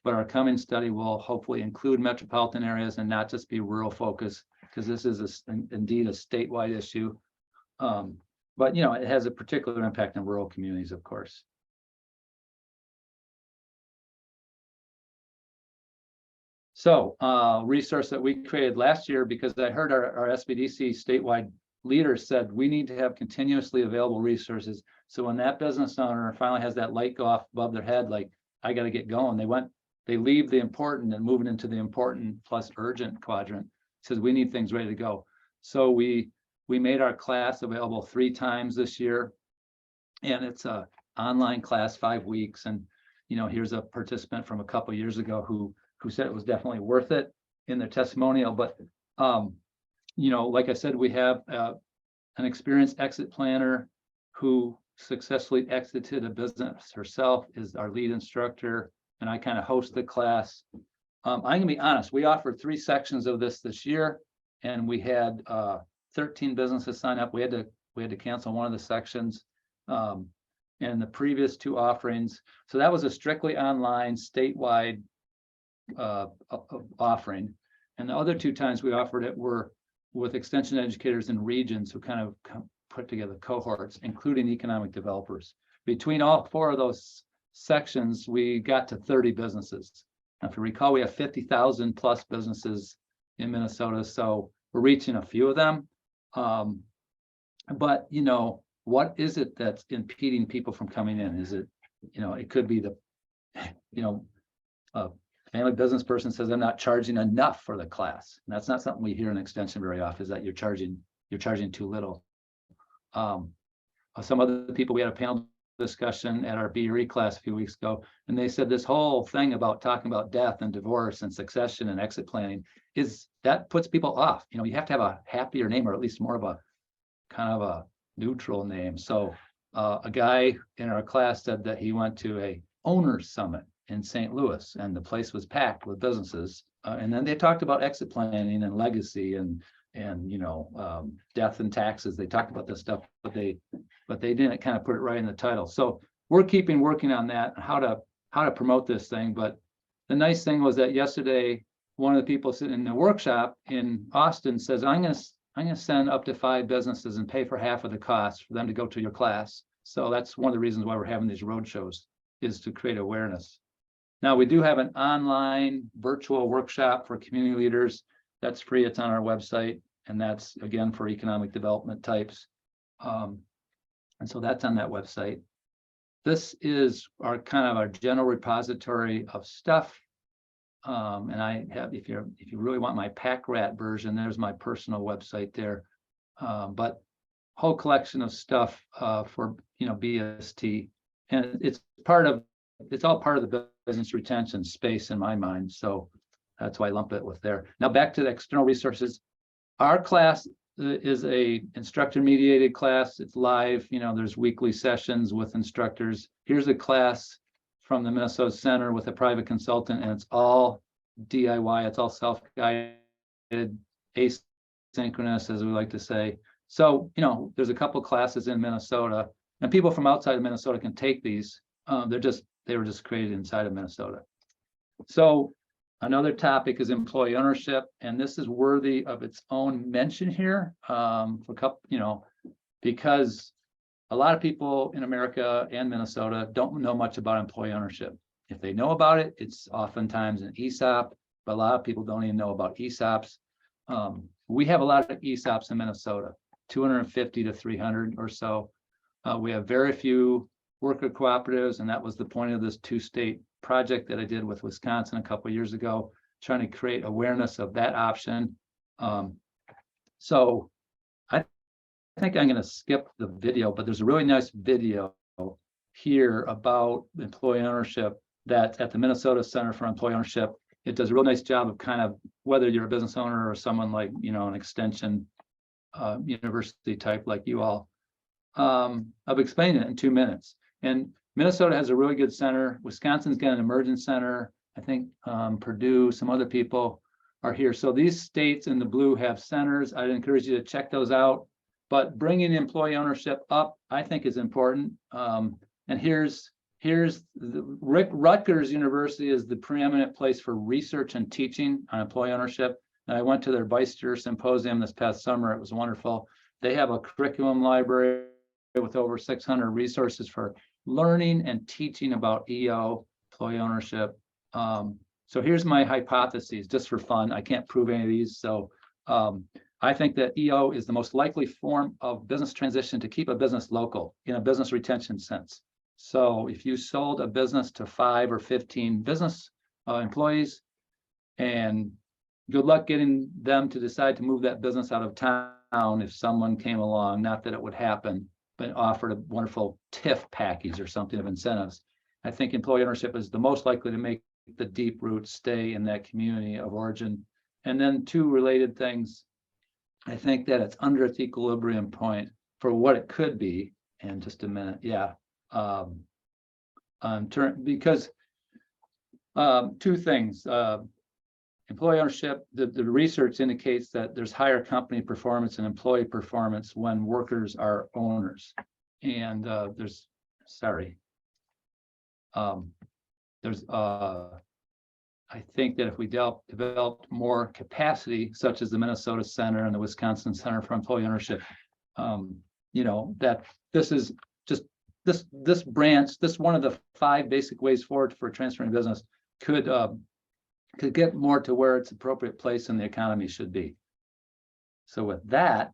But our coming study will hopefully include metropolitan areas and not just be rural focused, because this is indeed a statewide issue. But you know, it has a particular impact on rural communities, of course. So resource that we created last year, because I heard our SBDC statewide leaders said we need to have continuously available resources. So when that business owner finally has that light go off above their head, like I got to get going, they leave the important and moving into the important plus urgent quadrant. Says we need things ready to go. So we made our class available 3 times this year, and it's a online class, 5 weeks. And you know, here's a participant from a couple of years ago who said it was definitely worth it in their testimonial. But you know, like I said, we have an experienced exit planner who successfully exited a business herself, is our lead instructor, and I kind of host the class. I'm gonna be honest, we offered 3 sections of this year, and we had 13 businesses sign up. We had to cancel one of the sections, and the previous 2 offerings. So that was a strictly online statewide offering, and the other 2 times we offered it were with extension educators in regions who kind of put together cohorts, including economic developers. Between all 4 of those sections, we got to 30 businesses. Now, if you recall, we have 50,000 plus businesses in Minnesota, so we're reaching a few of them. But you know, what is it that's impeding people from coming in? Is it, you know, it could be the, you know, a family business person says I'm not charging enough for the class. And that's not something we hear in extension very often, is that you're charging too little. Some other people, we had a panel discussion at our BRE class a few weeks ago, and they said this whole thing about talking about death and divorce and succession and exit planning is that puts people off. You know, you have to have a happier name, or at least more of a kind of a neutral name. So a guy in our class said that he went to a owners summit in St. Louis, and the place was packed with businesses. And then they talked about exit planning and legacy and you know, death and taxes. They talked about this stuff, but they didn't kind of put it right in the title. So we're working on that, how to promote this thing. But the nice thing was that yesterday, one of the people sitting in the workshop in Austin says, I'm gonna send up to 5 businesses and pay for half of the cost for them to go to your class. So that's one of the reasons why we're having these road shows, is to create awareness. Now, we do have an online virtual workshop for community leaders. That's free. It's on our website, and that's again for economic development types. And so that's on that website. This is our kind of our general repository of stuff. And I have, if you really want my pack rat version, there's my personal website there. But whole collection of stuff for, you know, BST, and it's all part of the business retention space in my mind. So that's why I lump it with there. Now back to the external resources. Our class is a instructor mediated class. It's live. You know, there's weekly sessions with instructors. Here's a class from the Minnesota Center with a private consultant, and it's all DIY. It's all self-guided, asynchronous, as we like to say. So, you know, there's a couple classes in Minnesota, and people from outside of Minnesota can take these. They were just created inside of Minnesota. So another topic is employee ownership, and this is worthy of its own mention here for a couple, you know, because a lot of people in America and Minnesota don't know much about employee ownership. If they know about it, it's oftentimes an ESOP, but a lot of people don't even know about ESOPs. We have a lot of ESOPs in Minnesota, 250 to 300 or so. We have very few worker cooperatives, and that was the point of this 2-state project that I did with Wisconsin a couple of years ago, trying to create awareness of that option. So I think I'm going to skip the video, but there's a really nice video here about employee ownership that's at the Minnesota Center for Employee Ownership. It does a real nice job of kind of, whether you're a business owner or someone like, you know, an extension university type like you all, of explaining it in 2 minutes. And Minnesota has a really good center. Wisconsin's got an emergent center. I think Purdue, some other people are here. So these states in the blue have centers. I'd encourage you to check those out. But bringing employee ownership up, I think, is important. And here's Rutgers University is the preeminent place for research and teaching on employee ownership. And I went to their Vice Chair Symposium this past summer. It was wonderful. They have a curriculum library with over 600 resources for learning and teaching about EO, employee ownership. So here's my hypotheses, just for fun. I can't prove any of these. So I think that EO is the most likely form of business transition to keep a business local in a business retention sense. So if you sold a business to 5 or 15 business employees, and good luck getting them to decide to move that business out of town if someone came along, not that it would happen, but offered a wonderful TIF package or something of incentives. I think employee ownership is the most likely to make the deep roots stay in that community of origin. And then 2 related things. I think that it's under its equilibrium point for what it could be. And just a minute, yeah. Because 2 things. Employee ownership, the research indicates that there's higher company performance and employee performance when workers are owners. And I think that if we developed more capacity, such as the Minnesota Center and the Wisconsin Center for Employee Ownership, that this is just this branch, this one of the 5 basic ways forward for transferring business could get more to where its appropriate place in the economy should be. So with that,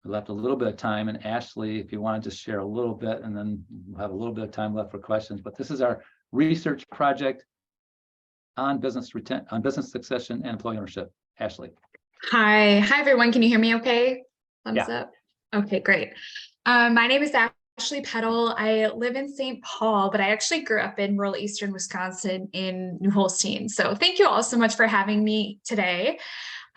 we left a little bit of time, and Ashley, if you want to just share a little bit, and then we'll have a little bit of time left for questions. But this is our research project on business succession and employee ownership. Ashley. Hi everyone. Can you hear me okay? Thumbs Yeah. up. Okay, great. My name is Ashley Peddle. I live in St. Paul, but I actually grew up in rural eastern Wisconsin in New Holstein. So thank you all so much for having me today.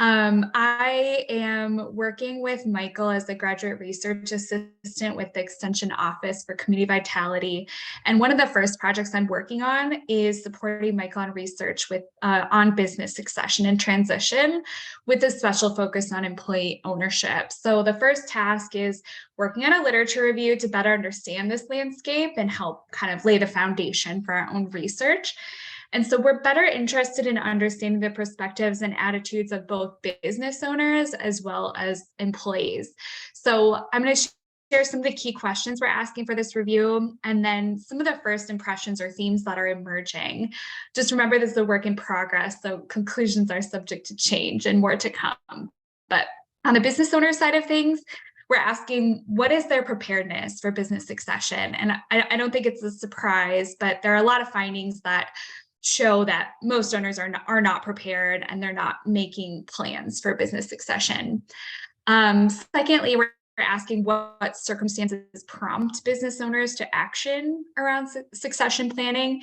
I am working with Michael as a graduate research assistant with the Extension Office for Community Vitality. And one of the first projects I'm working on is supporting Michael on research with on business succession and transition, with a special focus on employee ownership. So the first task is working on a literature review to better understand this landscape and help kind of lay the foundation for our own research. And so we're better interested in understanding the perspectives and attitudes of both business owners as well as employees. So I'm going to share some of the key questions we're asking for this review, and then some of the first impressions or themes that are emerging. Just remember, this is a work in progress, so conclusions are subject to change and more to come. But on the business owner side of things, we're asking, what is their preparedness for business succession? And I don't think it's a surprise, but there are a lot of findings that show that most owners are not prepared, and they're not making plans for business succession. Secondly, we're asking what circumstances prompt business owners to action around succession planning.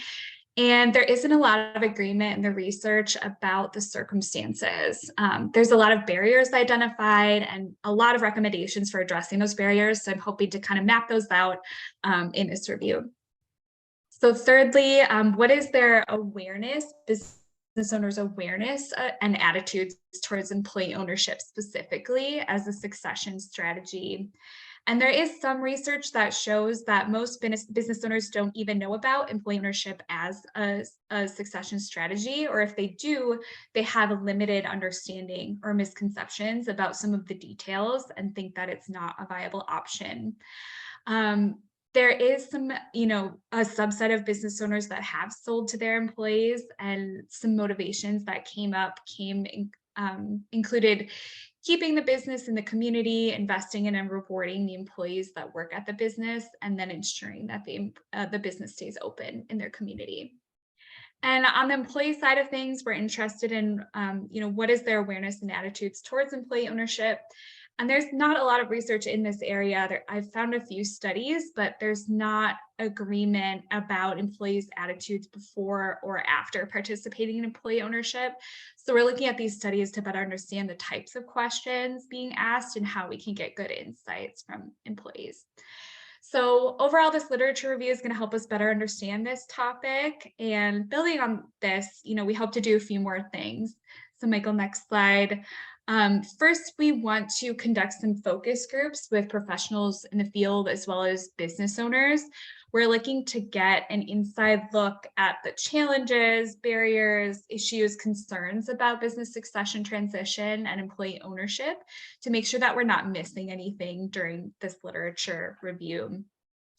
And there isn't a lot of agreement in the research about the circumstances. There's a lot of barriers identified and a lot of recommendations for addressing those barriers. So I'm hoping to kind of map those out in this review. So thirdly, what is their awareness, business owners' awareness and attitudes towards employee ownership specifically as a succession strategy? And there is some research that shows that most business owners don't even know about employee ownership as a succession strategy, or if they do, they have a limited understanding or misconceptions about some of the details and think that it's not a viable option. There is some, a subset of business owners that have sold to their employees, and some motivations that included keeping the business in the community, investing in and rewarding the employees that work at the business, and then ensuring that the business stays open in their community. And on the employee side of things, we're interested in, what is their awareness and attitudes towards employee ownership? And there's not a lot of research in this area. I've found a few studies, but there's not agreement about employees' attitudes before or after participating in employee ownership. So we're looking at these studies to better understand the types of questions being asked and how we can get good insights from employees. So overall, this literature review is going to help us better understand this topic. And building on this, we hope to do a few more things. So Michael, next slide. First, we want to conduct some focus groups with professionals in the field as well as business owners. We're looking to get an inside look at the challenges, barriers, issues, concerns about business succession transition and employee ownership to make sure that we're not missing anything during this literature review.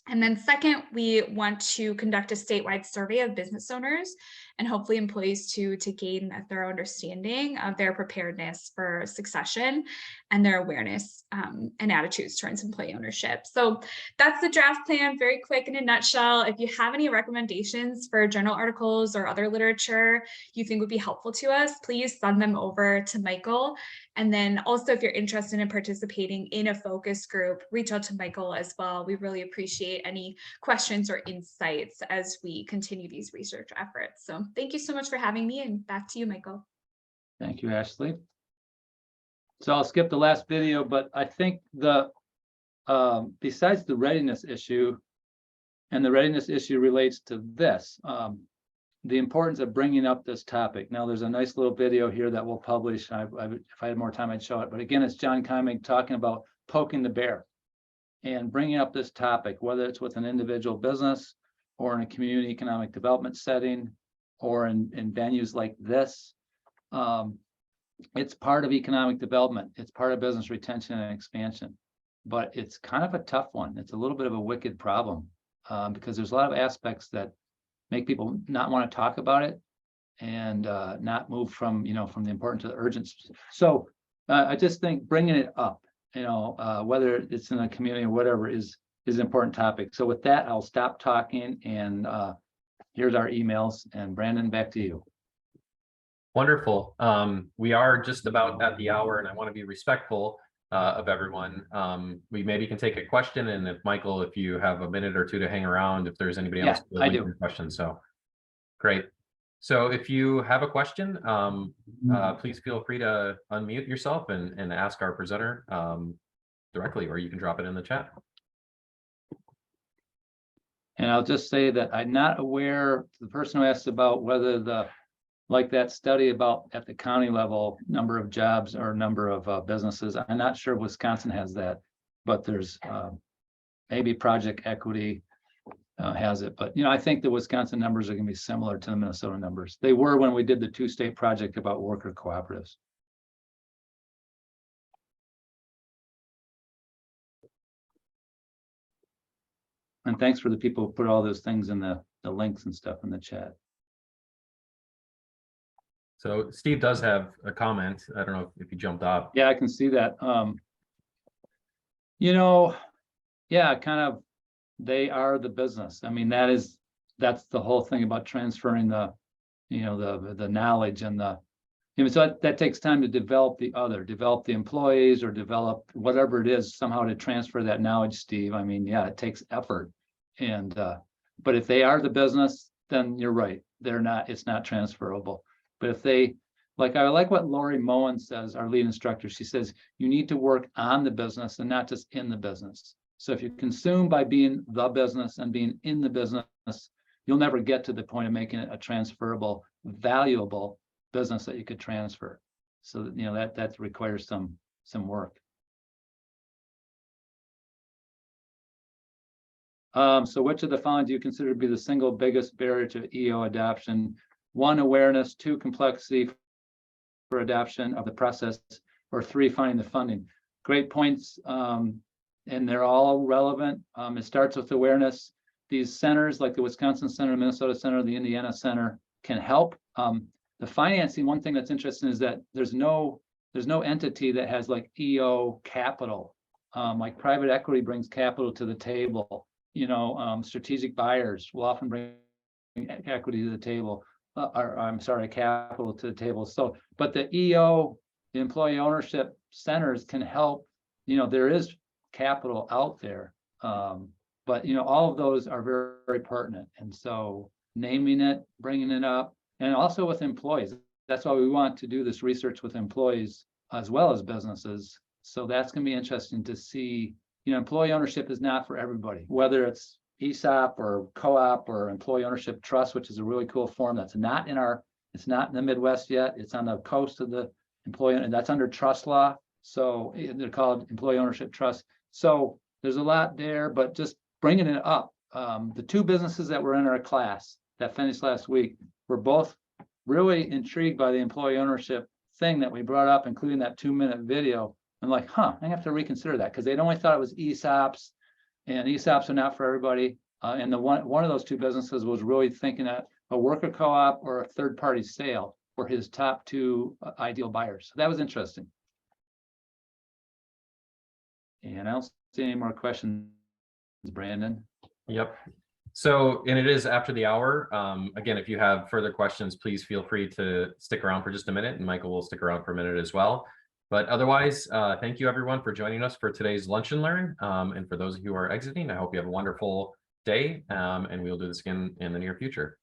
And then second, we want to conduct a statewide survey of business owners and hopefully employees to gain a thorough understanding of their preparedness for succession and their awareness and attitudes towards employee ownership. So that's the draft plan, very quick in a nutshell. If you have any recommendations for journal articles or other literature you think would be helpful to us, please send them over to Michael. And then also, if you're interested in participating in a focus group, reach out to Michael as well. We really appreciate any questions or insights as we continue these research efforts. So thank you so much for having me, and back to you, Michael. Thank you, Ashley. So I'll skip the last video, but I think the besides the readiness issue, and the readiness issue relates to this, the importance of bringing up this topic. Now, there's a nice little video here that we'll publish. If I had more time, I'd show it. But again, it's John Kyming talking about poking the bear and bringing up this topic, whether it's with an individual business or in a community economic development setting or in venues like this. It's part of economic development. It's part of business retention and expansion, but it's kind of a tough one. It's a little bit of a wicked problem because there's a lot of aspects that make people not want to talk about it and not move from the important to the urgent. So I just think bringing it up, whether it's in a community or whatever is an important topic. So with that, I'll stop talking and here's our emails. And Brandon, back to you. Wonderful. We are just about at the hour, and I want to be respectful of everyone. We maybe can take a question, and if Michael, if you have a minute or two to hang around, if there's anybody else Yeah, I do. Question. So great. So if you have a question, please feel free to unmute yourself and ask our presenter directly, or you can drop it in the chat. And I'll just say that I'm not aware, the person who asked about whether like that study about at the county level, number of jobs or number of businesses, I'm not sure Wisconsin has that, but there's maybe Project Equity has it. But, I think the Wisconsin numbers are going to be similar to the Minnesota numbers. They were when we did the two-state project about worker cooperatives. And thanks for the people who put all those things in the links and stuff in the chat. So Steve does have a comment. I don't know if he jumped off. Yeah, I can see that. Yeah, kind of, they are the business. I mean, that's the whole thing about transferring the knowledge and so that takes time to develop the employees or develop whatever it is somehow to transfer that knowledge, Steve. I mean, yeah, it takes effort. And, but if they are the business, then you're right. It's not transferable. But if I like what Lori Moen says, our lead instructor, she says, you need to work on the business and not just in the business. So if you consume by being the business and being in the business, you'll never get to the point of making it a transferable, valuable business that you could transfer. So that requires some work. So which of the following do you consider to be the single biggest barrier to EO adoption? 1, awareness, 2, complexity for adoption of the process, or 3, finding the funding. Great points, and they're all relevant. It starts with awareness. These centers like the Wisconsin Center, Minnesota Center, the Indiana Center can help. The financing, one thing that's interesting is that there's no entity that has like EO capital. Like private equity brings capital to the table. Strategic buyers will often bring equity to the table. Capital to the table. So, but the EO, the employee ownership centers can help there is capital out there. But all of those are very, very pertinent. And so naming it, bringing it up, and also with employees. That's why we want to do this research with employees as well as businesses. So that's going to be interesting to see. Employee ownership is not for everybody, whether it's ESOP or co-op or employee ownership trust, which is a really cool form that's not it's not in the Midwest yet. It's on the coast of the employee, and that's under trust law. So they're called employee ownership trust. So there's a lot there, but just bringing it up. The two businesses that were in our class that finished last week were both really intrigued by the employee ownership thing that we brought up, including that 2-minute video. I'm like, I have to reconsider that, because they'd only thought it was ESOPs, and ESOPs are not for everybody. And the one of those two businesses was really thinking that a worker co-op or a third-party sale were his top two ideal buyers. So that was interesting. And I don't see any more questions, Brandon. Yep. So, and it is after the hour. Again, if you have further questions, please feel free to stick around for just a minute, and Michael will stick around for a minute as well. But otherwise, thank you everyone for joining us for today's Lunch and Learn. And for those of you who are exiting, I hope you have a wonderful day, and we'll do this again in the near future.